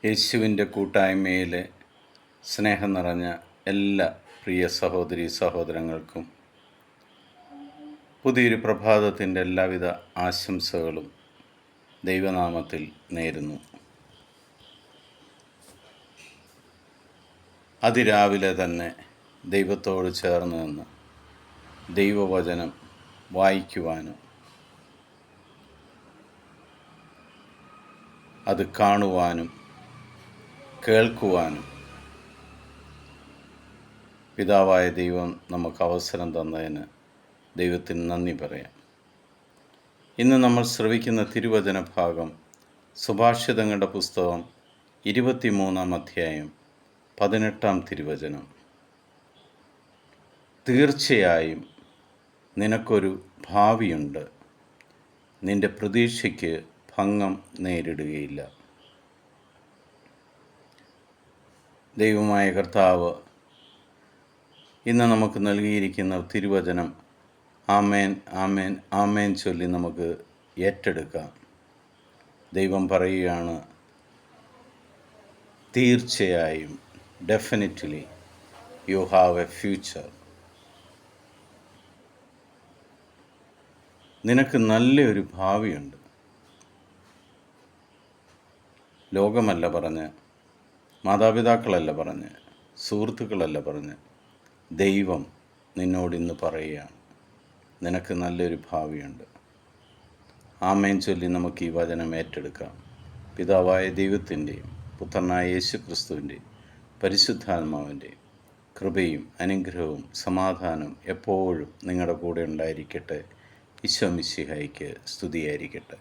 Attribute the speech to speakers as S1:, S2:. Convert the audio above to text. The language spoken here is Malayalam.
S1: യേശുവിൻ്റെ കൂട്ടായ്മയിലെ സ്നേഹം നിറഞ്ഞ എല്ലാ പ്രിയ സഹോദരി സഹോദരങ്ങൾക്കും പുതിയൊരു പ്രഭാതത്തിൻ്റെ എല്ലാവിധ ആശംസകളും ദൈവനാമത്തിൽ നേരുന്നു. അതിരാവിലെ തന്നെ ദൈവത്തോട് ചേർന്ന് നിന്ന് ദൈവവചനം വായിക്കുവാനും അത് കാണുവാനും കേൾക്കുവാനും പിതാവായ ദൈവം നമുക്ക് അവസരം തന്നതിന് ദൈവത്തിന് നന്ദി പറയാം. ഇന്ന് നമ്മൾ ശ്രവിക്കുന്ന തിരുവചന ഭാഗം സുഭാഷിതങ്ങളുടെ പുസ്തകം 23-ാം അധ്യായം 18-ാം തിരുവചനം. തീർച്ചയായും നിനക്കൊരു ഭാവിയുണ്ട്, നിന്റെ പ്രതീക്ഷയ്ക്ക് ഭംഗം നേരിടുകയില്ല. ദൈവമായ കർത്താവ് ഇന്ന് നമുക്ക് നൽകിയിരിക്കുന്ന തിരുവചനം ആമേൻ ആമേൻ ആമേൻ ചൊല്ലി നമുക്ക് ഏറ്റെടുക്കാം. ദൈവം പറയുകയാണ്, തീർച്ചയായും, definitely you have A future. നിനക്ക് നല്ലൊരു ഭാവിയുണ്ട്. ലോകമല്ല പറഞ്ഞ്, മാതാപിതാക്കളല്ല പറഞ്ഞ്, സുഹൃത്തുക്കളല്ല പറഞ്ഞ്, ദൈവം നിന്നോടിന്ന് പറയുകയാണ്, നിനക്ക് നല്ലൊരു ഭാവിയുണ്ട്. ആമേൻ ചൊല്ലി നമുക്ക് ഈ വചനം ഏറ്റെടുക്കാം. പിതാവായ ദൈവത്തിൻ്റെയും പുത്രനായ യേശു ക്രിസ്തുവിൻ്റെയും പരിശുദ്ധാത്മാവിൻ്റെയും കൃപയും അനുഗ്രഹവും സമാധാനവും എപ്പോഴും നിങ്ങളുടെ കൂടെ ഉണ്ടായിരിക്കട്ടെ. ഈശോ മിശിഹായ്ക്ക് സ്തുതിയായിരിക്കട്ടെ.